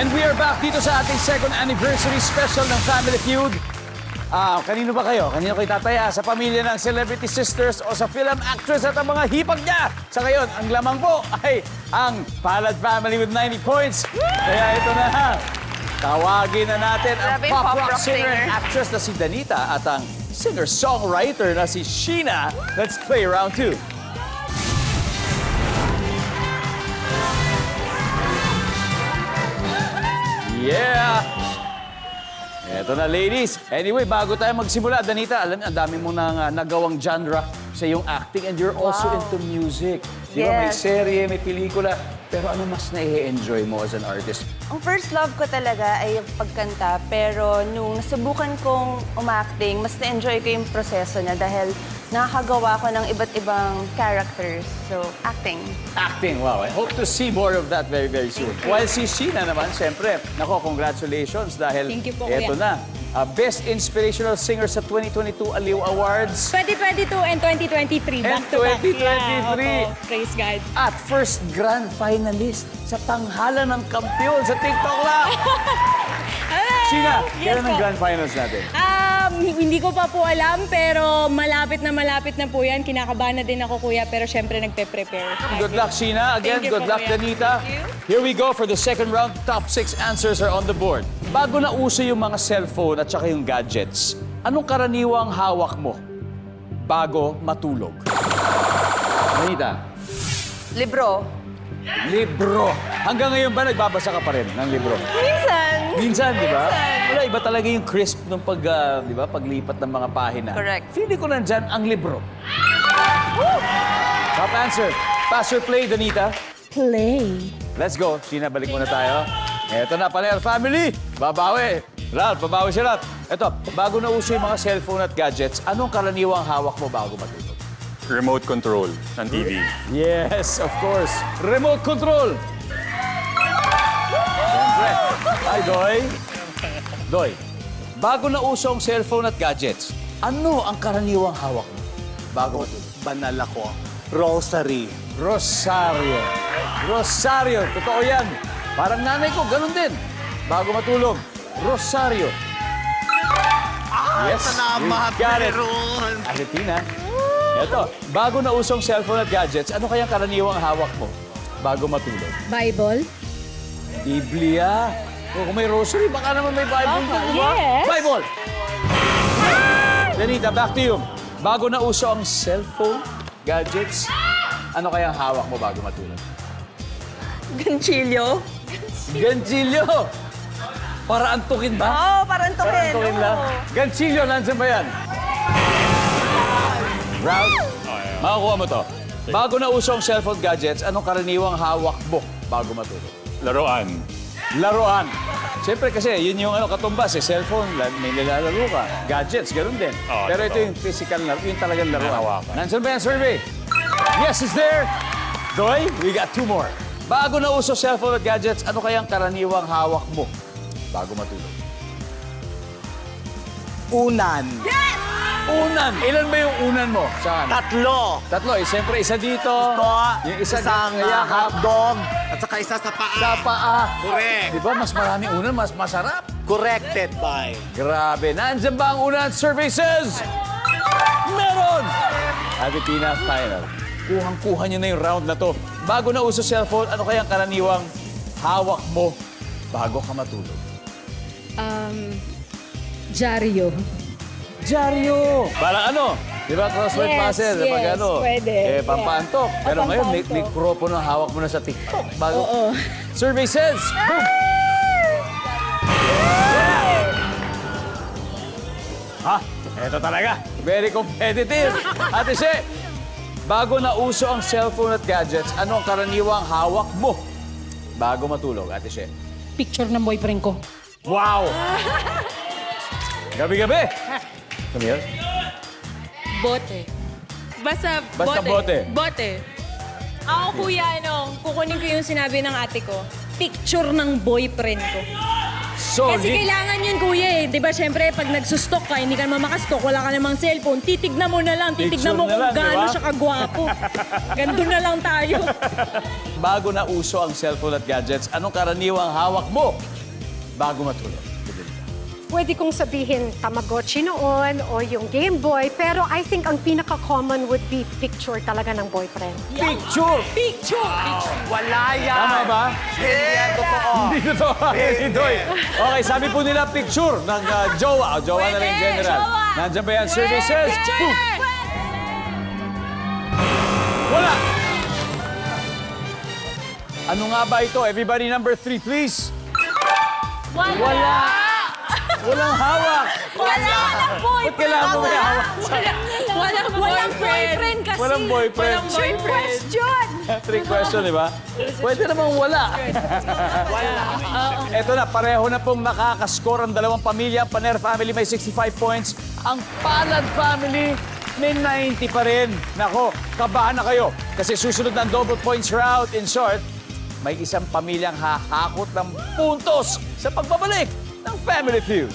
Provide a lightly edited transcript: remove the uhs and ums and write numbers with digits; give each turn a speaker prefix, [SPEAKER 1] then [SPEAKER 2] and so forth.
[SPEAKER 1] And we are back dito sa ating second anniversary special ng Family Feud. Kanino ba kayo? Kanino kayo tataya? Sa pamilya ng Celebrity Sisters o sa film actress at ang mga hipag niya? Sa ngayon, ang lamang po ay ang Palad Family with 90 points. Kaya ito na. Tawagin na natin ang
[SPEAKER 2] Grabe,
[SPEAKER 1] pop
[SPEAKER 2] pop
[SPEAKER 1] rock
[SPEAKER 2] rock
[SPEAKER 1] singer and
[SPEAKER 2] singer.
[SPEAKER 1] actress na si Danita at ang singer-songwriter na si Sheena. Let's play round 2. Yeah! Eto na, ladies. Anyway, bago tayo magsimula, Danita, alam niyo, ang dami mo nang nagawang genre sa iyong acting and you're also
[SPEAKER 2] Wow.
[SPEAKER 1] into music. Di ba, may
[SPEAKER 2] Yes.
[SPEAKER 1] serye, may pelikula. Pero ano mas na-enjoy mo as an artist?
[SPEAKER 2] Ang first love ko talaga ay yung pagkanta, pero nung nasubukan kong umacting, mas na-enjoy ko yung proseso niya dahil nakakagawa ko ng iba't ibang characters. So, acting.
[SPEAKER 1] Acting, wow. I hope to see more of that very, very soon. While si Sheena naman, siyempre, nako, congratulations dahil
[SPEAKER 3] Thank you po,
[SPEAKER 1] eto
[SPEAKER 3] kuya.
[SPEAKER 1] na. Best Inspirational Singer sa 2022 Aliw Awards.
[SPEAKER 3] 2022 and 2023,
[SPEAKER 1] And
[SPEAKER 3] back to back.
[SPEAKER 1] 2023.
[SPEAKER 3] Yeah, opo. Praise God.
[SPEAKER 1] At first grand finalist sa tanghalan ng kampiyon sa TikTok Live. Sheena,
[SPEAKER 3] Yes
[SPEAKER 1] kailan ang
[SPEAKER 3] po.
[SPEAKER 1] grand finals natin?
[SPEAKER 3] Hindi ko pa po alam, pero malapit na po yan. Kinakabahan na din ako, kuya, pero syempre nagpe-prepare.
[SPEAKER 1] Good luck, Sheena. Again,
[SPEAKER 3] Thank you
[SPEAKER 1] good
[SPEAKER 3] po,
[SPEAKER 1] luck,
[SPEAKER 3] kuya.
[SPEAKER 1] Danita.
[SPEAKER 3] Thank you.
[SPEAKER 1] Here we go for the second round. Top 6 answers are on the board. Bago na uso yung mga cellphone at saka yung gadgets, anong karaniwang hawak mo bago matulog? Danita,
[SPEAKER 2] Libro.
[SPEAKER 1] libro. Hanggang ngayon ba nagbabasa ka pa rin ng libro?
[SPEAKER 2] Minsan.
[SPEAKER 1] Minsan, di ba?
[SPEAKER 2] Minsan.
[SPEAKER 1] Wala, iba talaga yung crisp ng di ba, paglipat ng mga pahina.
[SPEAKER 2] Correct.
[SPEAKER 1] Feeling ko nandyan ang libro. Top answer. Pass or play, Danita?
[SPEAKER 3] Play.
[SPEAKER 1] Let's go. Sheena, balik muna tayo. Eto na, Paler Family. Babawi. Ralph, babawi si Ralph. Eto, bago na uso yung mga cellphone at gadgets, anong karaniwang hawak mo bago matulog?
[SPEAKER 4] Remote control ng TV.
[SPEAKER 1] Yes, of course. Remote control. Siyempre. Hi, Doy. Doy, bago na uso ang cellphone at gadgets, ano ang karaniwang hawak mo bago matulog?
[SPEAKER 5] Banal ako. Rosary.
[SPEAKER 1] Rosario. Rosario, totoo yan. Parang nanay ko, ganun din. Bago matulog, Rosario. Yes,
[SPEAKER 5] Salamat,
[SPEAKER 1] you got it.
[SPEAKER 5] meron.
[SPEAKER 1] Argentina. Eto, bago na usong cellphone at gadgets, ano kayang karaniwang hawak mo bago matulog?
[SPEAKER 3] Bible?
[SPEAKER 1] Biblia. O, kung may rosary, baka naman may Bible
[SPEAKER 3] Opo,
[SPEAKER 1] din, di ba?
[SPEAKER 3] yes.
[SPEAKER 1] Bible! Danita, back to you. Bago na uso ang cellphone, gadgets, ano kayang hawak mo bago matulog?
[SPEAKER 2] Ganchilyo.
[SPEAKER 1] Ganchilyo! Para antukin ba?
[SPEAKER 2] Oo, parang
[SPEAKER 1] Para
[SPEAKER 2] token.
[SPEAKER 1] antukin lang. Ganchilyo, nandiyan ba yan? Ralph, makakuha mo to. Bago na uso ang cellphone gadgets, anong karaniwang hawak mo bago matulog?
[SPEAKER 4] Laruan.
[SPEAKER 1] Laruan. Siyempre kasi, yun yung katumbas cellphone, may nilalaro ka. Gadgets, ganun din.
[SPEAKER 4] Oo,
[SPEAKER 1] Pero ito
[SPEAKER 4] totoo.
[SPEAKER 1] yung physical na, yung talagang laruan.
[SPEAKER 4] Nahawakan.
[SPEAKER 1] Nandiyan ba yung survey? Yes, it's there. Doy, we got 2 more. Bago na uso cellphone at gadgets, ano kayang karaniwang hawak mo bago matulog?
[SPEAKER 5] Unan.
[SPEAKER 1] Unan. Ilan ba yung unan mo? Saan?
[SPEAKER 5] Tatlo.
[SPEAKER 1] Tatlo. Siyempre, isa dito.
[SPEAKER 5] Ito,
[SPEAKER 1] Yung isa
[SPEAKER 5] isang
[SPEAKER 1] yakap.
[SPEAKER 5] hotdog, at saka isa sa paa.
[SPEAKER 1] Sa paa.
[SPEAKER 5] Correct.
[SPEAKER 1] Di ba, mas marami unan, mas masarap.
[SPEAKER 5] Corrected by.
[SPEAKER 1] Grabe. Nandyan ba ang unan? Survey says... Meron! Argentina final. Kuhang-kuha niyo na yung round na to. Bago na uso cellphone, ano kayang karaniwang hawak mo bago ka matulog?
[SPEAKER 3] Diaryo.
[SPEAKER 1] Dyaryo! Parang ano? Di ba crossword
[SPEAKER 3] Yes,
[SPEAKER 1] puzzle? Pag
[SPEAKER 3] yes,
[SPEAKER 1] ano?
[SPEAKER 3] pwede.
[SPEAKER 1] Pampaantok.
[SPEAKER 3] Yeah.
[SPEAKER 1] Pero ngayon, may
[SPEAKER 3] Pampaantok.
[SPEAKER 1] kropo na hawak mo na sa TikTok. Bago.
[SPEAKER 3] Oo.
[SPEAKER 1] Survey says... Boom! Ha? Eto talaga. Very competitive. Ate She, bago na uso ang cellphone at gadgets, ano ang karaniwang hawak mo bago matulog, Ate She?
[SPEAKER 3] Picture ng boyfriend ko.
[SPEAKER 1] Wow! Gabi-gabi. Come here.
[SPEAKER 6] Bote. Basta,
[SPEAKER 1] Basta bote.
[SPEAKER 6] Bote.
[SPEAKER 3] Ako, kuya, kukunin ko yung sinabi ng ate ko. Picture ng boyfriend ko.
[SPEAKER 1] So,
[SPEAKER 3] Kasi kailangan yun, kuya eh. Di ba, syempre, pag nagsustok ka, hindi ka naman makastok, wala ka namang cellphone, titignan mo na lang, titignan mo
[SPEAKER 1] Picture na
[SPEAKER 3] kung
[SPEAKER 1] lang, di
[SPEAKER 3] gaano
[SPEAKER 1] ba?
[SPEAKER 3] siya kagwapo. Ganito na lang tayo.
[SPEAKER 1] bago na uso ang cellphone at gadgets, anong karaniwang hawak mo bago matulog?
[SPEAKER 7] Pwede kong sabihin Tamagotchi noon o yung Game Boy, pero I think ang pinaka-common would be picture talaga ng boyfriend.
[SPEAKER 1] Picture!
[SPEAKER 5] Wala yan.
[SPEAKER 1] Tama ba?
[SPEAKER 5] Hindi yan totoo.
[SPEAKER 1] Hindi totoo. Doy. Okay, sabi po nila picture ng jowa. O, jowa na rin general. Nandiyan ba yan? Services? Boom! Wala! Ano nga ba ito? Everybody number 3, please. Wala! Walang hawak! Ba't kailangan mo may hawak?
[SPEAKER 3] Walang boyfriend kasi.
[SPEAKER 1] Walang boyfriend.
[SPEAKER 3] Trick question.
[SPEAKER 1] Trick question, di ba? Pwede namang wala. Ito na, pareho na pong nakakaskor ang dalawang pamilya. Paner family may 65 points. Ang Palad family may 90 pa rin. Nako, kabahan na kayo. Kasi susunod ng double points route. In short, may isang pamilyang hahakot ng puntos sa pagbabalik ng Family Feud.